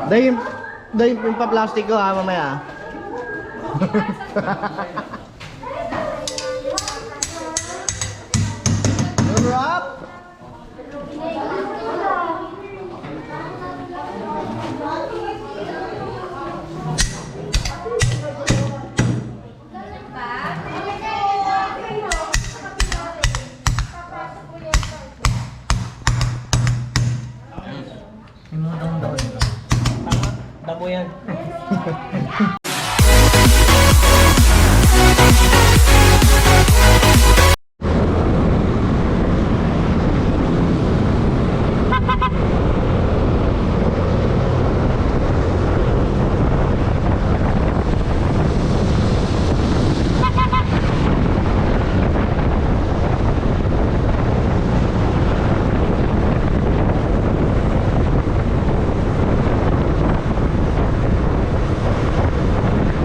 Dahil yung pa-plastic ko ha, mamaya. Wrap! Damo yan.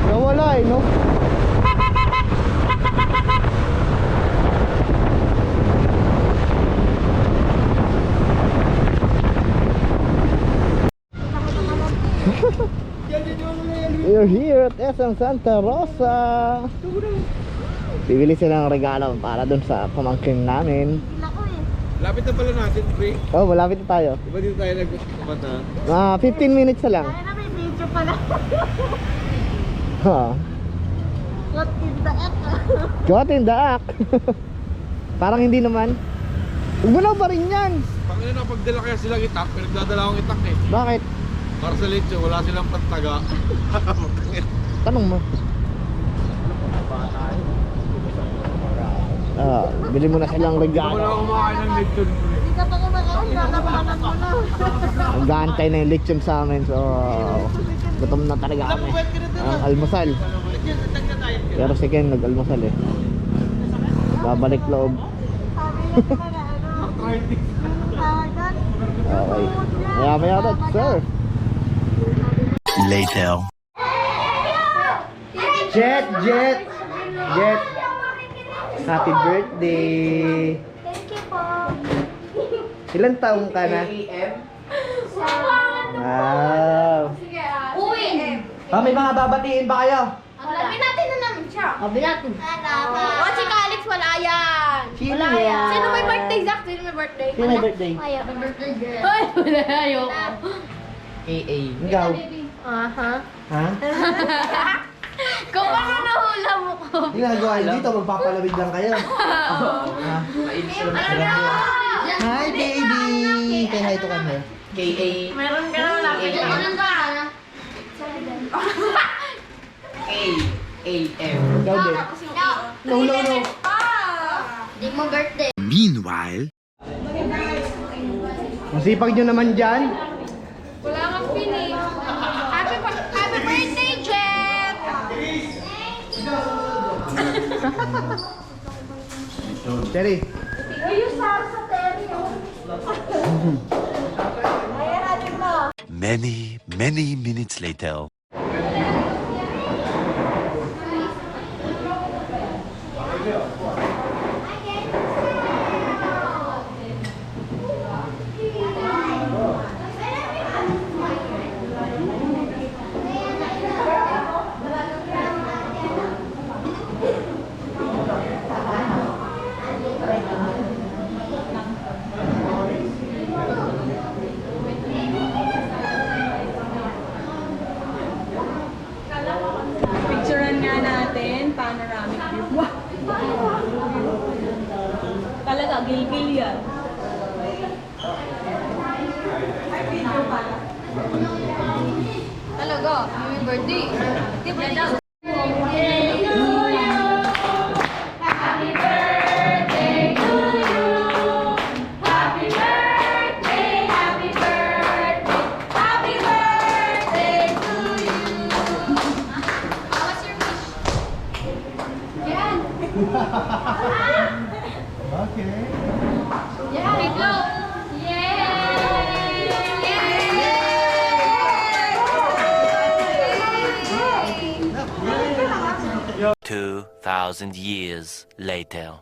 Nawala eh, no? We're here at SM Santa Rosa. Bibili sila ng regalo para dun sa pamangkin namin. Lapit na pala natin, pre. Oh, malapit na tayo. Diba dito tayo nagpunta? 15 minutes na lang. Ay na, may video pala. Ha. What in the F? Got in the act. Parang hindi naman. Huwag mo na pa rin yan. Pangina na, pagdala kaya silang itak, pero nagdadala akong itak eh. Bakit? Para sa leche, wala silang pantaga. Tanong mo. Bili mo na silang Wala regalo. akong kumakain ng lechon, pre. Hindi ka pa kumakain, nakapanan mo na. Nag-aantay na yung lechon sa amin. So, gutom na talaga kami. Ang almusal. Pero si Ken nag-almusal eh. Babalik loob. Sabi na naman na Arthritis. tawag doon? Okay. Maya na, sir. Later. Jet. Happy birthday. Thank you po. Ilan taong ka na? Wow. Uwi! May mga babatiin ba kayo? Alamin natin na namin siya. Sabi natin. O, si Calix wala yan. Sino Wala yan? yan. Sino may birthday, Zach? Sino may birthday? Sino may birthday? Ayaw. May birthday girl. Ay, wala. Ayoko. AA. Ikaw? Aha. Ha? Kung ano nahula mo ko. Hindi ginagawa niyo dito, magpapalamig lang kayo. Ha? Hi baby! Say hi to kami. Meron ka na lang. Meron ka na. Ikaw din. No. Hindi mo birthday. Meanwhile, Masipag nyo naman dyan. Wala kang pini. Happy birthday, Jet! Cherry. Ayun sa Terry. Ayan natin mo. many minutes later. Picturean nga natin, panoramic view. Wow! Talaga, gilgil yan. Ay, video pala. Talaga, may birthday. Di ba daw? Okay. Biglo! Yay! 2,000 years later.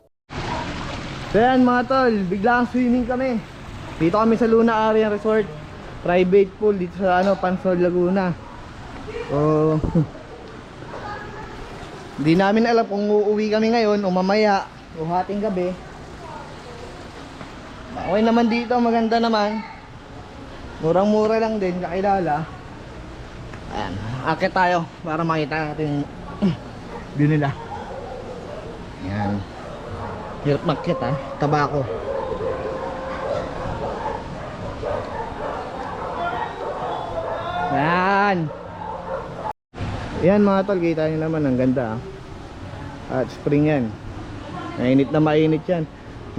So yan mga tol, biglang swimming kami. Dito kami sa Luna Area Resort. private pool dito sa Pansol, Laguna. So hindi namin alam kung uuwi kami ngayon o mamaya o hating gabi. Okay naman dito, maganda naman. Murang-mura lang din, kakilala. Ayan, akit tayo para makita natin view nila. Ayan. Hirap makit ha, tabako. Ayan. Ayan mga tol, kita nyo naman, ang ganda ha. At spring yan. Mainit na mainit yan.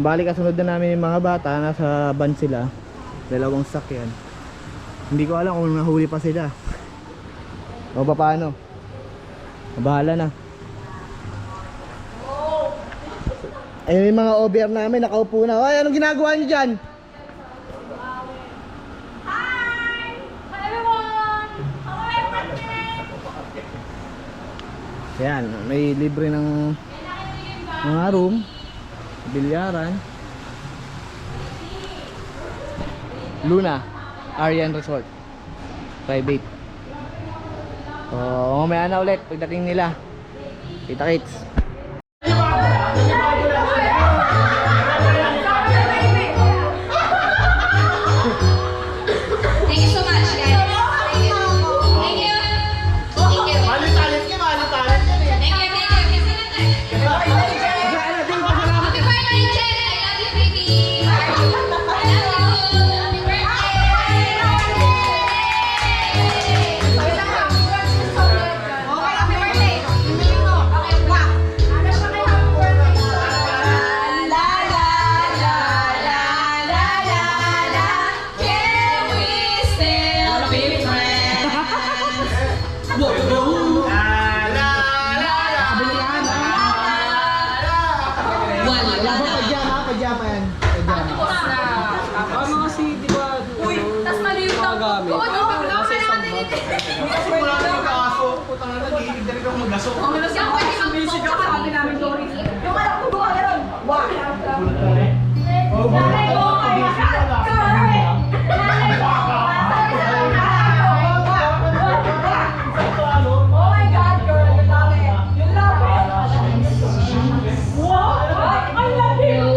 Bali kasunod na namin yung mga bata, nasa van sila. Dalawang sakyan. Hindi ko alam kung nahuli pa sila o paano. Bahala na. Ayun yung mga OBR namin, nakaupo na. Ay, anong ginagawa nyo dyan? Hi! Hi everyone! Ayan, may libre ng mga room, bilyaran. Luna Aryan Resort, private. So mamaya na ulit pagdating nila. Kita-kits. Thank you so much, guys. Thank you. Thank you. Thank you. Malit-alit ka, malit-alit ka eh. Thank you, thank you. Happy birthday, Jen. I love you, baby. I love you. Happy birthday. Happy birthday. Okay, wow. Ano pa kayo? Happy birthday. La la la la la la la. Can we still be friends? Pajama yan. Pajama. Uy, tas maliit lang. Oo, no, Kasi wala na yung kaso. Putang na, nag-iigid na rin ako mag-aso. sabi namin, Dory. Yung anak ko doon, gano'n. Wah! Oh my God, girl. Yung laki. Yung laki. Wow! I love you!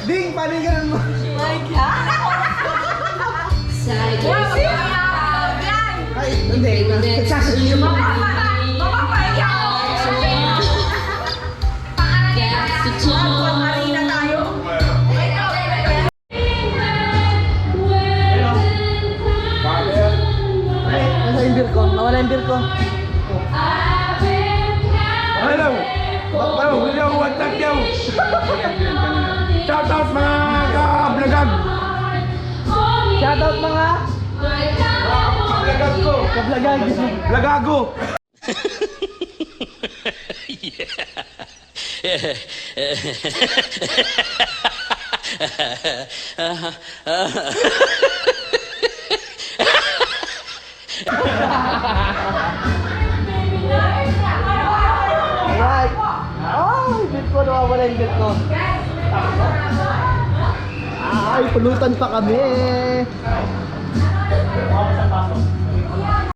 Ding, paano yung ganun mo? Ay, hindi. Nagsasabi mo. Nasa yung beer ko? Nawala yung beer ko. Hello! Hello! Hello! What's up, yo? Shout out mga ka-blagag! Shoutout mga Blagag ko! kablagag. Blagago! Alright. Oh, yung beer ko. Nawawala yung beer ko. Ay, pulutan pa kami.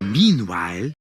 Meanwhile,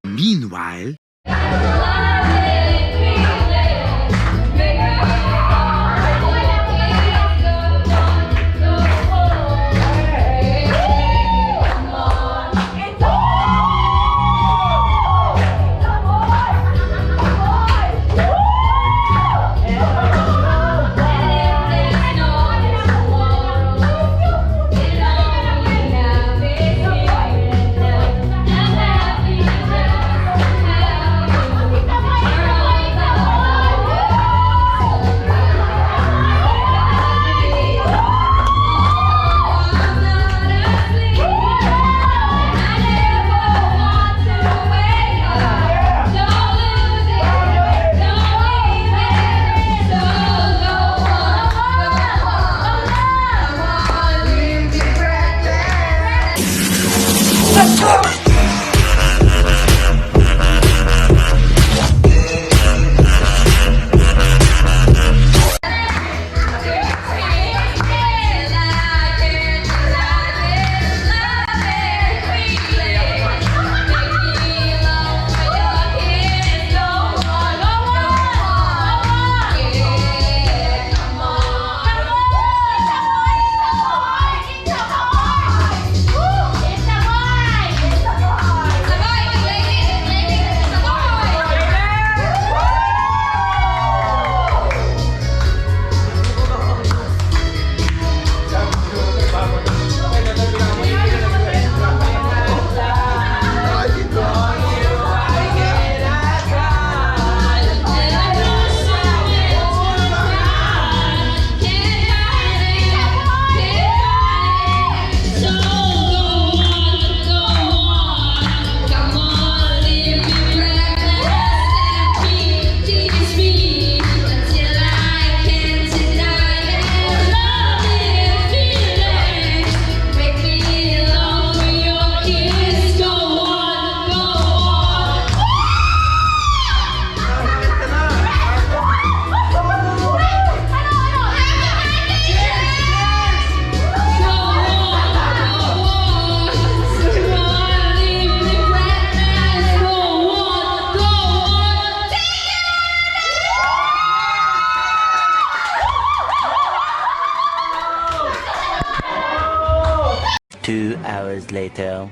later.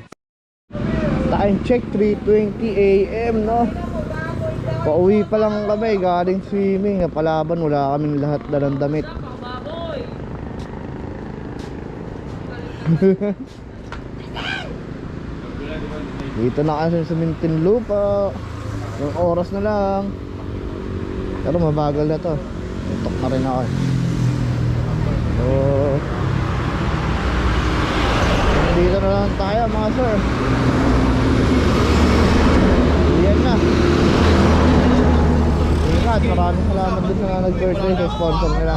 Time check 3:20 AM no. Pauwi pa lang kami galing swimming. Palaban wala kaming lahat dalang damit. Dito na kasi sa Muntinlupa. Yung oras na lang. Pero mabagal na to. Tutok na rin ako. So dito na lang tayo mga sir. Yan na. Ingat, maraming salamat din sa nag-birthday sa sponsor nila.